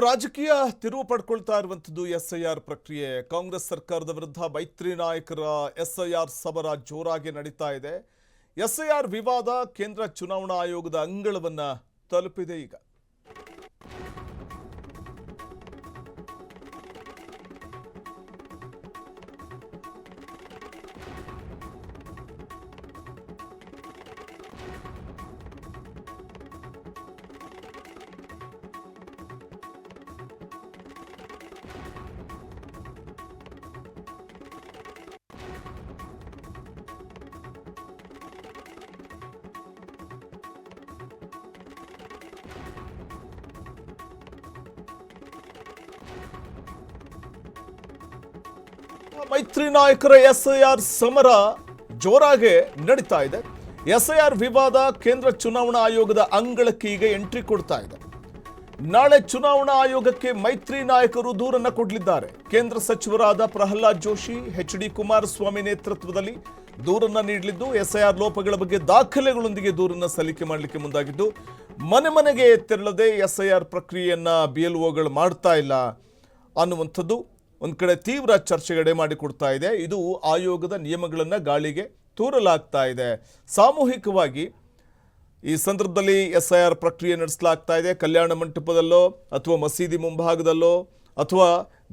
ರಾಜಕೀಯ ತಿರುವು ಪಡ್ಕೊಳ್ತಾ ಇರುವಂತದ್ದು ಎಸ್ಐಆರ್ ಪ್ರಕ್ರಿಯೆ. ಕಾಂಗ್ರೆಸ್ ಸರ್ಕಾರದ ವಿರುದ್ಧ ಮೈತ್ರಿ ನಾಯಕರ ಎಸ್ಐಆರ್ ಸಮರ ಜೋರಾಗಿ ನಡೀತಾ ಇದೆ. ಎಸ್ಐಆರ್ ವಿವಾದ ಕೇಂದ್ರ ಚುನಾವಣಾ ಆಯೋಗದ ಅಂಗಳವನ್ನ ತಲುಪಿದೆ. ಈಗ ಮೈತ್ರಿ ನಾಯಕರ ಎಸ್ಐಆರ್ ಸಮರ ಜೋರಾಗಿ ನಡೀತಾ ಇದೆ. ಎಸ್ಐಆರ್ ವಿವಾದ ಕೇಂದ್ರ ಚುನಾವಣಾ ಆಯೋಗದ ಅಂಗಳಕ್ಕೆ ಈಗ ಎಂಟ್ರಿ ಕೊಡ್ತಾ ಇದೆ. ನಾಳೆ ಚುನಾವಣಾ ಆಯೋಗಕ್ಕೆ ಮೈತ್ರಿ ನಾಯಕರು ದೂರನ್ನ ಕೊಡಲಿದ್ದಾರೆ. ಕೇಂದ್ರ ಸಚಿವರಾದ ಪ್ರಹ್ಲಾದ್ ಜೋಶಿ, ಎಚ್.ಡಿ. ಕುಮಾರಸ್ವಾಮಿ ನೇತೃತ್ವದಲ್ಲಿ ದೂರನ್ನ ನೀಡಲಿದ್ದು, ಎಸ್ಐಆರ್ ಲೋಪಗಳ ಬಗ್ಗೆ ದಾಖಲೆಗಳೊಂದಿಗೆ ದೂರನ್ನ ಸಲ್ಲಿಕೆ ಮಾಡಲಿಕ್ಕೆ ಮುಂದಾಗಿದ್ದು, ಮನೆ ಮನೆಗೆ ತೆರಳದೆ ಎಸ್ಐಆರ್ ಪ್ರಕ್ರಿಯೆಯನ್ನ ಬಿಎಲ್ಒಗಳು ಮಾಡ್ತಾ ಇಲ್ಲ ಅನ್ನುವಂಥದ್ದು ಒಂದು ಕಡೆ ತೀವ್ರ ಚರ್ಚೆಗಡೆ ಮಾಡಿಕೊಡ್ತಾ ಇದೆ. ಇದು ಆಯೋಗದ ನಿಯಮಗಳನ್ನು ಗಾಳಿಗೆ ತೂರಲಾಗ್ತಾ ಇದೆ. ಸಾಮೂಹಿಕವಾಗಿ ಈ ಸಂದರ್ಭದಲ್ಲಿ ಎಸ್ಐಆರ್ ಪ್ರಕ್ರಿಯೆ ನಡೆಸಲಾಗ್ತಾ ಇದೆ. ಕಲ್ಯಾಣ ಮಂಟಪದಲ್ಲೋ ಅಥವಾ ಮಸೀದಿ ಮುಂಭಾಗದಲ್ಲೋ ಅಥವಾ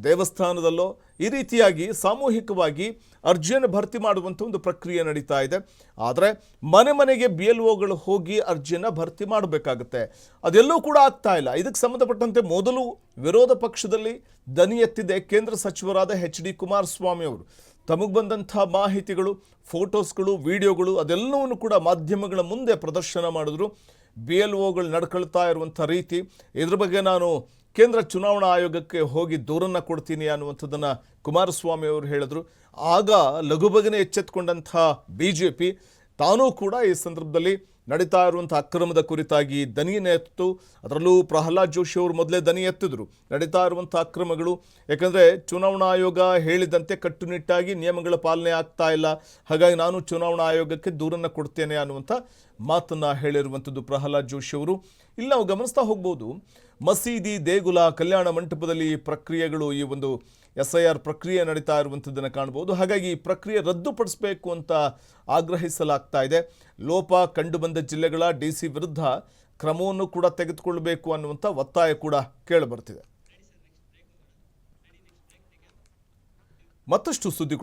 ದೇವಸ್ಥಾನದಲ್ಲೋ ಈ ರೀತಿಯಾಗಿ ಸಾಮೂಹಿಕವಾಗಿ ಅರ್ಜಿಯನ್ನು ಭರ್ತಿ ಮಾಡುವಂಥ ಒಂದು ಪ್ರಕ್ರಿಯೆ ನಡೀತಾ ಇದೆ. ಆದರೆ ಮನೆ ಮನೆಗೆ ಬಿಎಲ್ಒಗಳು ಹೋಗಿ ಅರ್ಜಿಯನ್ನು ಭರ್ತಿ ಮಾಡಬೇಕಾಗುತ್ತೆ. ಅದೆಲ್ಲೂ ಕೂಡ ಆಗ್ತಾ ಇಲ್ಲ. ಇದಕ್ಕೆ ಸಂಬಂಧಪಟ್ಟಂತೆ ಮೊದಲು ವಿರೋಧ ಪಕ್ಷದಲ್ಲಿ ದನಿ ಎತ್ತಿದೆ ಕೇಂದ್ರ ಸಚಿವರಾದ ಎಚ್.ಡಿ. ಕುಮಾರಸ್ವಾಮಿ ಅವರು. ತಮಗೆ ಬಂದಂಥ ಮಾಹಿತಿಗಳು, ಫೋಟೋಸ್ಗಳು, ವಿಡಿಯೋಗಳು ಅದೆಲ್ಲವನ್ನು ಕೂಡ ಮಾಧ್ಯಮಗಳ ಮುಂದೆ ಪ್ರದರ್ಶನ ಮಾಡಿದ್ರು. ಬಿಎಲ್ಒಗಳು ನಡ್ಕೊಳ್ತಾ ಇರುವಂಥ ರೀತಿ, ಇದ್ರ ಬಗ್ಗೆ ನಾನು ಕೇಂದ್ರ ಚುನಾವಣಾ ಆಯೋಗಕ್ಕೆ ಹೋಗಿ ದೂರನ್ನು ಕೊಡ್ತೀನಿ ಅನ್ನುವಂಥದ್ದನ್ನು ಕುಮಾರಸ್ವಾಮಿ ಅವರು ಹೇಳಿದ್ರು. ಆಗ ಲಘುಬಗನೆ ಎಚ್ಚೆತ್ತುಕೊಂಡಂಥ ಬಿಜೆಪಿ ತಾನೂ ಕೂಡ ಈ ಸಂದರ್ಭದಲ್ಲಿ ನಡೀತಾ ಇರುವಂಥ ಅಕ್ರಮದ ಕುರಿತಾಗಿ ದನಿಯನ್ನು ಎತ್ತು. ಅದರಲ್ಲೂ ಪ್ರಹ್ಲಾದ್ ಜೋಶಿ ಅವರು ಮೊದಲೇ ದನಿ ಎತ್ತಿದ್ರು. ನಡೀತಾ ಇರುವಂಥ ಅಕ್ರಮಗಳು, ಯಾಕಂದರೆ ಚುನಾವಣಾ ಆಯೋಗ ಹೇಳಿದಂತೆ ಕಟ್ಟುನಿಟ್ಟಾಗಿ ನಿಯಮಗಳ ಪಾಲನೆ ಆಗ್ತಾ ಇಲ್ಲ, ಹಾಗಾಗಿ ನಾನು ಚುನಾವಣಾ ಆಯೋಗಕ್ಕೆ ದೂರನ್ನು ಕೊಡ್ತೇನೆ ಅನ್ನುವಂಥ ಮಾತನ್ನು ಹೇಳಿರುವಂಥದ್ದು ಪ್ರಹ್ಲಾದ್ ಜೋಶಿ ಅವರು. ಇಲ್ಲಿ ನಾವು ಗಮನಿಸ್ತಾ ಹೋಗ್ಬೋದು, ಮಸೀದಿ, ದೇಗುಲ, ಕಲ್ಯಾಣ ಮಂಟಪದಲ್ಲಿ ಪ್ರಕ್ರಿಯೆಗಳು, ಈ ಒಂದು ಎಸ್ಐಆರ್ ಪ್ರಕ್ರಿಯೆ ನಡೀತಾ ಇರುವಂಥದ್ದನ್ನು ಕಾಣ್ಬೋದು. ಹಾಗಾಗಿ ಈ ಪ್ರಕ್ರಿಯೆ ರದ್ದುಪಡಿಸಬೇಕು ಅಂತ ಆಗ್ರಹಿಸಲಾಗ್ತಾ ಇದೆ. ಲೋಪ ಕಂಡುಬಂದ ಜಿಲ್ಲೆಗಳ ಡಿಸಿ ವಿರುದ್ಧ ಕ್ರಮವನ್ನು ಕೂಡ ತೆಗೆದುಕೊಳ್ಳಬೇಕು ಅನ್ನುವಂಥ ಒತ್ತಾಯ ಕೂಡ ಕೇಳಿಬರ್ತಿದೆ. ಮತ್ತಷ್ಟು ಸುದ್ದಿ